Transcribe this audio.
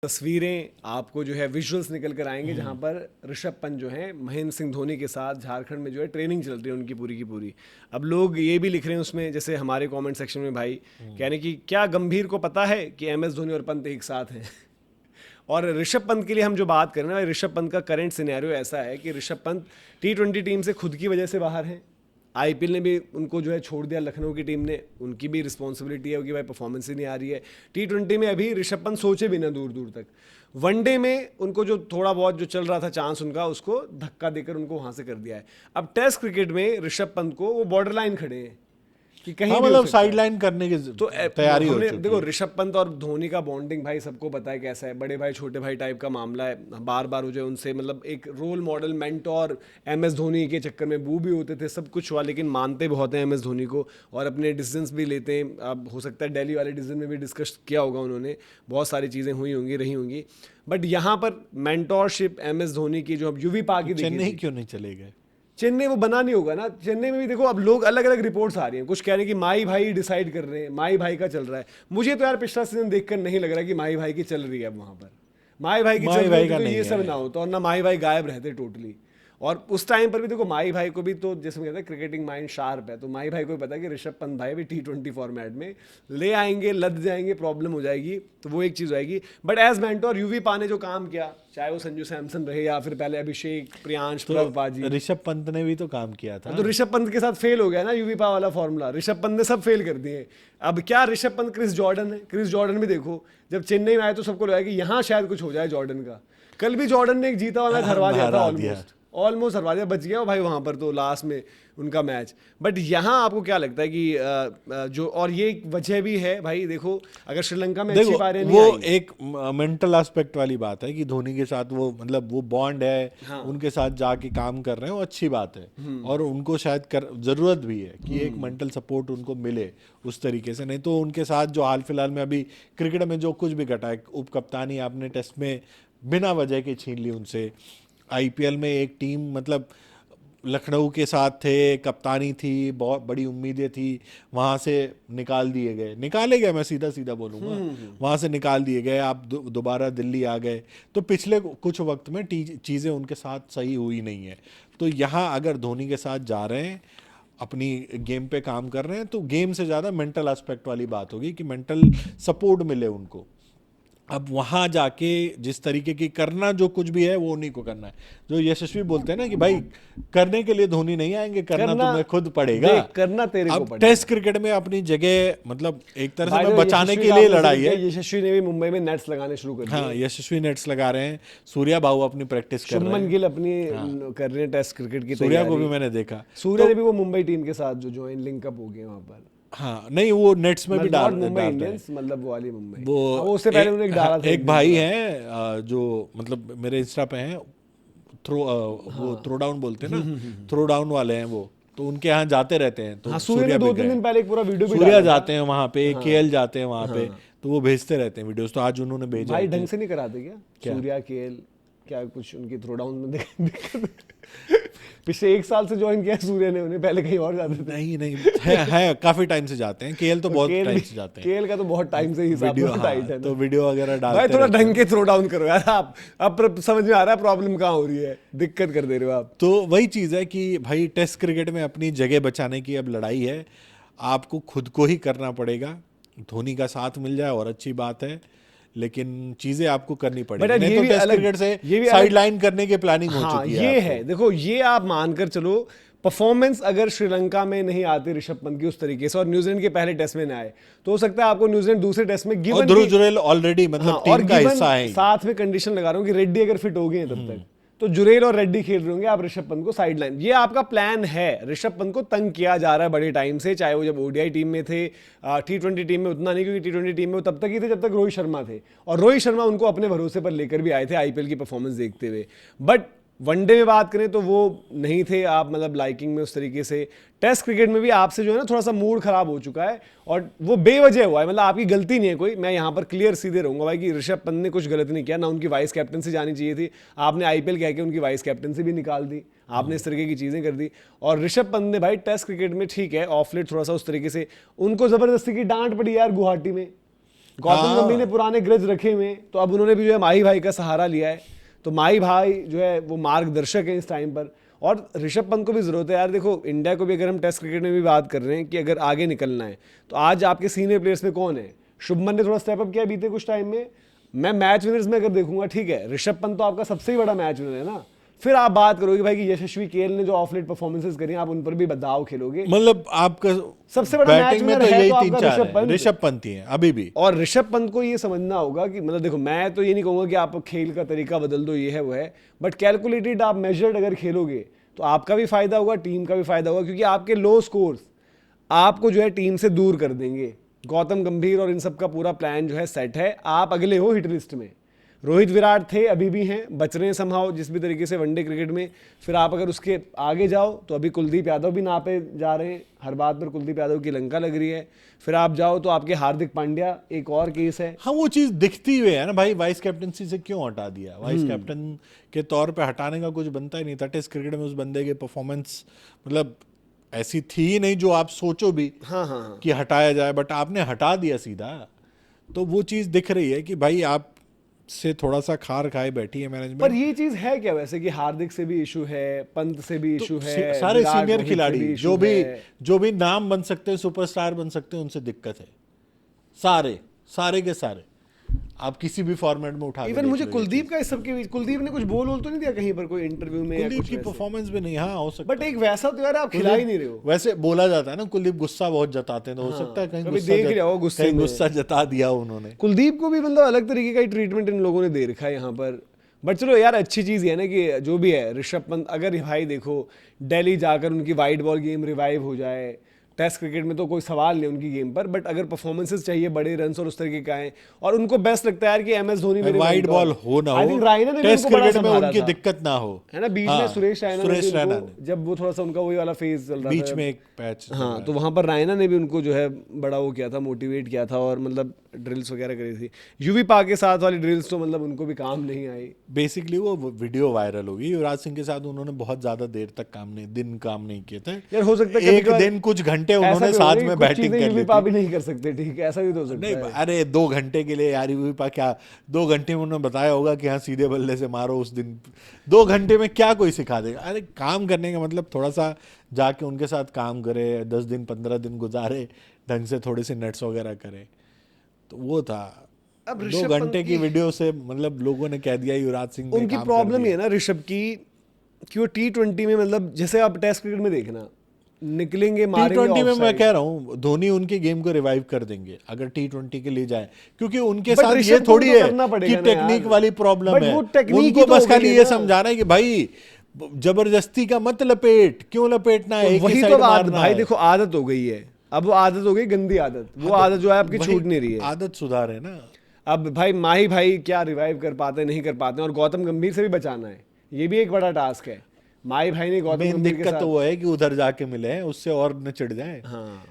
तस्वीरें आपको जो है विजुअल्स निकल कर आएंगे जहां पर ऋषभ पंत जो है महेंद्र सिंह धोनी के साथ झारखंड में जो है ट्रेनिंग चल रही है उनकी पूरी की पूरी। अब लोग ये भी लिख रहे हैं उसमें, जैसे हमारे कमेंट सेक्शन में भाई कह रहे हैं कि क्या गंभीर को पता है कि MS धोनी और पंत एक साथ हैं। और ऋषभ पंत के लिए हम जो बात करें ना, ऋषभ पंत का करंट सिनेरियो ऐसा है कि ऋषभ पंत T20 टीम से खुद की वजह से बाहर हैं। IPL ने भी उनको जो है छोड़ दिया, लखनऊ की टीम ने, उनकी भी रिस्पॉन्सिबिलिटी है कि भाई परफॉर्मेंस ही नहीं आ रही है। T20 में अभी ऋषभ पंत सोचे भी ना दूर दूर तक। वनडे में उनको जो थोड़ा बहुत जो चल रहा था चांस उनका, उसको धक्का देकर उनको वहां से कर दिया है। अब टेस्ट क्रिकेट में ऋषभ पंत को वो बॉर्डर लाइन खड़े हैं कि कहीं भी मतलब साइड लाइन करने की तो तैयारी हो हमने चुकी देखो है। ऋषभ पंत और धोनी का बॉन्डिंग भाई सबको पता है कैसा है, बड़े भाई छोटे भाई टाइप का मामला है। बार बार हो जाए उनसे, मतलब एक role model mentor MS Dhoni के चक्कर में बू भी होते थे, सब कुछ हुआ, लेकिन मानते बहुत हैं MS धोनी को और अपने डिसीजंस भी लेते हैं। अब हो सकता है दिल्ली वाले डिसीजन में भी डिस्कस किया होगा उन्होंने, बहुत सारी चीज़ें हुई होंगी, रही होंगी, बट यहाँ पर मेंटोरशिप MS धोनी की जो अब यूवी पाक चेन्नई क्यों नहीं चले गए? चेन्नई वो बना नहीं होगा ना। चेन्नई में भी देखो अब लोग अलग अलग रिपोर्ट्स आ रही हैं, कुछ कह रहे हैं कि माई भाई डिसाइड कर रहे हैं, माई भाई का चल रहा है। मुझे तो यार पिछला सीजन देखकर नहीं लग रहा कि माई भाई की चल रही है अब वहां पर। माई भाई की चल रही है तो ये सब ना होता और ना माई भाई गायब रहते टोटली। और उस टाइम पर भी देखो माई भाई को भी तो जैसे कहते हैं क्रिकेटिंग माइंड शार्प है, तो माई भाई को भी पता है कि ऋषभ पंत भाई भी T20 फॉर्मेट में ले आएंगे, लद जाएंगे, प्रॉब्लम हो जाएगी, तो वो एक चीज़ आएगी। बट एज मेंटोर यूवी पा ने जो काम किया, चाहे वो संजू सैमसन रहे या फिर पहले अभिषेक, प्रियांश, प्रभपाजी, ऋषभ पंत ने भी तो काम किया था। तो ऋषभ पंत के साथ फेल हो गया ना यूवी पा वाला फॉर्मूला। ऋषभ पंत ने सब फेल कर दिए। अब क्या ऋषभ पंत क्रिस जॉर्डन है? क्रिस जॉर्डन भी देखो जब चेन्नई में आए तो सबको लगा कि यहाँ शायद कुछ हो जाए जॉर्डन का। कल भी जॉर्डन ने एक जीता हुआ मैच हरवा दिया था, ऑलमोस्ट हरवा दिया, बच गया भाई वहां पर तो लास्ट में उनका मैच। बट यहाँ आपको क्या लगता है कि जो, और ये एक वजह भी है भाई, देखो अगर श्रीलंका में अच्छी पारियां नहीं वो आई, एक मेंटल एस्पेक्ट वाली बात है कि धोनी के साथ वो मतलब वो बॉन्ड है, हाँ। उनके साथ जाके काम कर रहे हैं, वो अच्छी बात है और उनको शायद जरूरत भी है कि एक मेंटल सपोर्ट उनको मिले उस तरीके से। नहीं तो उनके साथ जो हाल फिलहाल में अभी क्रिकेट में जो कुछ भी घटा है, उप कप्तानी आपने टेस्ट में बिना वजह के छीन ली उनसे। IPL में एक टीम मतलब लखनऊ के साथ थे, कप्तानी थी, बहुत बड़ी उम्मीदें थी, वहाँ से निकाले गए, मैं सीधा सीधा बोलूँगा, वहाँ से निकाल दिए गए, आप दोबारा दिल्ली आ गए। तो पिछले कुछ वक्त में चीज़ें उनके साथ सही हुई नहीं है। तो यहाँ अगर धोनी के साथ जा रहे हैं, अपनी गेम पे काम कर रहे हैं, तो गेम से ज़्यादा मेंटल एस्पेक्ट वाली बात होगी कि मेंटल सपोर्ट मिले उनको। अब वहां जाके जिस तरीके की करना जो कुछ भी है वो उन्हीं को करना है। जो यशस्वी बोलते हैं ना कि भाई करने के लिए धोनी नहीं आएंगे, करना तुम्हें खुद पड़ेगा, करना तेरे को पड़ेगा। टेस्ट क्रिकेट में अपनी जगह मतलब एक तरह से मैं बचाने के लिए लड़ाई है। यशस्वी ने भी मुंबई में नेट्स लगाने शुरू कर दिए। हाँ, यशस्वी नेट्स लगा रहे हैं, सूर्या बाबू अपनी प्रैक्टिस कर रहे हैं, शुभमन गिल अपनी कर रहे हैं टेस्ट क्रिकेट की सूर्या को भी मैंने देखा। सूर्या ने भी वो मुंबई टीम के साथ जो ज्वाइन लिंकअप हो गए वहां पर। हाँ, नहीं वो नेट्स में भी डाल मुंबई इंडियंस, मतलब वो वाली मुंबई, वो उससे पहले उन्होंने एक डाला था। एक भाई हैं जो मतलब मेरे इंस्टा पे हैं, वो थ्रो डाउन बोलते हैं ना, थ्रो डाउन वाले हैं वो, तो उनके यहाँ जाते रहते हैं। तो सूर्या 2-3 दिन पहले एक पूरा वीडियो भी सूर्या जाते हैं वहाँ पे, KL जाते हैं वहाँ पे, तो वो भेजते रहते हैं वीडियोस। तो आज उन्होंने भेजा भाई ढंग से नहीं कराते क्या सूर्या KL, क्या कुछ उनकी थ्रो डाउन में दिक्कत? पिछले 1 साल से ज्वाइन किया सूर्य ने उन्हें, पहले कहीं और जाते थे। नहीं है काफी टाइम से जाते हैं। KL तो बहुत टाइम से जाते हैं। KL का तो बहुत टाइम से ही हिसाब टाइट है, तो वीडियो वगैरह डालते भाई थोड़ा ढंग के थ्रो डाउन करो यार आप। अब समझ में आ रहा है प्रॉब्लम कहाँ हो रही है, दिक्कत कर दे रहे हो आप। तो वही चीज है कि भाई टेस्ट क्रिकेट में अपनी जगह बचाने की अब लड़ाई है, आपको खुद को ही करना पड़ेगा। धोनी का साथ मिल जाए और अच्छी बात है, लेकिन चीजें आपको करनी पड़ेगी। नहीं तो टेस्ट क्रिकेट से साइड लाइन करने की प्लानिंग हो चुकी है। ये है, देखो ये आप मानकर चलो, परफॉर्मेंस अगर श्रीलंका में नहीं आती ऋषभ पंत की उस तरीके से और न्यूजीलैंड के पहले टेस्ट में ना आए, तो हो सकता है आपको न्यूजीलैंड दूसरे टेस्ट में गिवन, ध्रुव जुरेल ऑलरेडी मतलब टीम का हिस्सा है। साथ में कंडीशन लगा रहा हूं कि रेड्डी अगर फिट हो गए तब तक, तो जुरेल और रेड्डी खेल रहे होंगे, आप ऋषभ पंत को साइड लाइन, ये आपका प्लान है। ऋषभ पंत को तंग किया जा रहा है बड़े टाइम से, चाहे वो जब ODI टीम में थे, T20 टीम में उतना नहीं, क्योंकि T20 टीम में वो तब तक ही थे जब तक रोहित शर्मा थे, और रोहित शर्मा उनको अपने भरोसे पर लेकर भी आए थे IPL की परफॉर्मेंस देखते हुए। बट वनडे में बात करें तो वो नहीं थे आप मतलब लाइकिंग में उस तरीके से। टेस्ट क्रिकेट में भी आपसे जो है ना थोड़ा सा मूड खराब हो चुका है, और वो बेवजह हुआ है, मतलब आपकी गलती नहीं है कोई। मैं यहाँ पर क्लियर सीधे रहूंगा भाई कि ऋषभ पंत ने कुछ गलत नहीं किया, ना उनकी वाइस कैप्टनसी जानी चाहिए थी। आपने IPL कह के उनकी वाइस कैप्टनसी भी निकाल दी, आपने इस तरीके की चीज़ें कर दी। और ऋषभ पंत ने भाई टेस्ट क्रिकेट में ठीक है ऑफ लेट थोड़ा सा उस तरीके से उनको ज़बरदस्ती की डांट पड़ी यार गुवाहाटी में, गौतम गंभीर ने पुराने ग्रज रखे हुए हैं, तो अब उन्होंने भी जो है माही भाई का सहारा लिया है। तो माही भाई जो है वो मार्गदर्शक है इस टाइम पर। और ऋषभ पंत को भी जरूरत है यार। देखो इंडिया को भी अगर हम टेस्ट क्रिकेट में भी बात कर रहे हैं कि अगर आगे निकलना है, तो आज आपके सीनियर प्लेयर्स में कौन है? शुभमन ने थोड़ा स्टेप अप किया बीते कुछ टाइम में। मैं मैच विनर्स में अगर देखूंगा, ठीक है, ऋषभ पंत तो आपका सबसे ही बड़ा मैच विनर है ना। फिर आप बात करोगे भाई कि यशस्वी केएल ने जो ऑफ लेट परफॉर्मेंसेस करी, आप उन पर भी दाव खेलोगे। मतलब आपका सबसे बड़ा मैच बैटिंग में विनर तो है यही तो तीन आपका चार ऋषभ पंत। ऋषभ पंत ही है अभी भी। और ऋषभ पंत को ये समझना होगा कि मतलब देखो, मैं तो ये नहीं कहूंगा कि आप खेल का तरीका बदल दो, ये है वो है, बट कैलकुलेटेड आप मेजर्ड अगर खेलोगे तो आपका भी फायदा होगा, टीम का भी फायदा होगा, क्योंकि आपके लो स्कोर्स आपको जो है टीम से दूर कर देंगे। गौतम गंभीर और इन सब का पूरा प्लान जो है सेट है। आप अगले हो हिट लिस्ट में। रोहित विराट थे, अभी भी हैं, बच रहे हैं समहाउ जिस भी तरीके से वनडे क्रिकेट में। फिर आप अगर उसके आगे जाओ तो अभी कुलदीप यादव भी नापे जा रहे हैं, हर बात पर कुलदीप यादव की लंका लग रही है। फिर आप जाओ तो आपके हार्दिक पांड्या एक और केस है। हाँ, वो चीज दिखती हुई है ना भाई, वाइस कैप्टनसी से क्यों हटा दिया? वाइस कैप्टन के तौर पे हटाने का कुछ बनता ही नहीं था। टेस्ट क्रिकेट में उस बंदे की परफॉर्मेंस मतलब ऐसी थी ही नहीं जो आप सोचो भी हाँ। कि हटाया जाए, बट आपने हटा दिया सीधा। तो वो चीज दिख रही है कि भाई आप से थोड़ा सा खार खाए बैठी है मैनेजमेंट। पर ये चीज है क्या वैसे कि हार्दिक से भी इशू है, पंत से भी इशू है, सारे विराट सीनियर रोहित से खिलाड़ी भी issue है। जो भी नाम बन सकते हैं, सुपरस्टार बन सकते हैं, उनसे दिक्कत है। सारे के सारे आप किसी भी फॉर्मेट में उठा के इवन देख मुझे लो ये कुलदीप चीज। का इस सब के बीच, कुलदीप ने कुछ बोल तो नहीं दिया कहीं पर कोई इंटरव्यू में या कुलदीप कुछ की वैसे? परफॉर्मेंस भी नहीं, हाँ हो सकता बट एक वैसा तो यार आप खिला ही नहीं रहे हो। वैसे बोला जाता है ना, कुलदीप गुस्सा बहुत जताते हैं, तो हो सकता है कहीं कभी देख लिया हो गुस्से कहीं में। गुस्सा जता दिया उन्होंने। कुलदीप को भी मतलब अलग तरीके का ही ट्रीटमेंट इन लोगों ने दे रखा है यहाँ पर। बट चलो यार, अच्छी चीज़ ये है ना कि जो भी है ऋषभ पंत, अगर भाई देखो दिल्ली जाकर उनकी वाइट बॉल गेम रिवाइव हो जाए, टेस्ट क्रिकेट में तो कोई सवाल नहीं उनकी गेम पर, बट अगर परफॉर्मेंसेस चाहिए बड़े रन और उस तरीके का है, और उनको बेस्ट लगता है यार कि एमएस धोनी मेरे वाइड बॉल हो ना हो, रायना ने भी टेस्ट उनको बड़ा क्रिकेट में संभाला उनकी था। दिक्कत ना हो, है ना, बीच में हाँ, सुरेश रैना सुरेश ने रैना उनको, जब वो थोड़ा सा उनका वही वाला फेज चल रहा था बीच में एक पैच। हाँ, तो वहां पर रायना ने भी उनको जो है बड़ा वो किया था, मोटिवेट किया था, और मतलब ड्रिल्स वगैरह करी थी। यूवी पाक के साथ वाली ड्रिल्स तो मतलब उनको भी काम नहीं आई। बेसिकली वो वीडियो वायरल होगी, युवराज सिंह के साथ उन्होंने बहुत ज्यादा देर तक काम नहीं किए थे यार हो सकता है एक दिन कुछ घंटे उन्होंने साथ में बैटिंग कर ली यूवी भी नहीं कर सकते, ठीक है, ऐसा भी तो हो सकता नहीं है। अरे 2 घंटे के लिए यार, यूवी क्या 2 घंटे में उन्होंने बताया होगा कि हाँ सीधे बल्ले से मारो उस दिन? 2 घंटे में क्या कोई सिखा देगा? अरे काम करने का मतलब थोड़ा सा जाके उनके साथ काम करे, 10 दिन 15 दिन गुजारे, ढंग से थोड़े से नेट्स वगैरह करे, तो वो था। अब 2 घंटे की वीडियो से मतलब लोगों ने कह दिया युवराज सिंह ने उनकी काम कर प्रॉब्लम ये दिया। है ना ऋषभ की कि वो T20 में, मतलब जैसे आप टेस्ट क्रिकेट में देखना, निकलेंगे मारेंगे T20 में मैं offside। कह रहा हूँ धोनी उनकी गेम को रिवाइव कर देंगे अगर T20 के लिए जाए, क्योंकि उनके But साथ ऋषभ ये को थोड़ी तो है करना कि पड़ेगा ना टेक्निक यार। वाली प्रॉब्लम But है, वो technique उनको ही तो बस हो खाली गई ये है ना। समझाना है कि भाई जबरदस्ती का मत लपेट, क्यों लपेटना है, तो एक ही वही साइड तो बात मारना भाई, है। देखो आदत हो गई है, अब वो आदत हो गई गंदी आदत, वो आदत जो है आपकी वही छूट नहीं रही है। आदत सुधार है ना। अब भाई माही भाई क्या रिवाइव कर पाते नहीं कर पाते, और गौतम गंभीर से भी बचाना है, ये भी एक बड़ा टास्क है। माही भाई ने गौतम मेन गंभीर के दिक्कत साथ, तो वो है कि उधर जाके मिले हैं उससे और न चिढ़ जाए। हाँ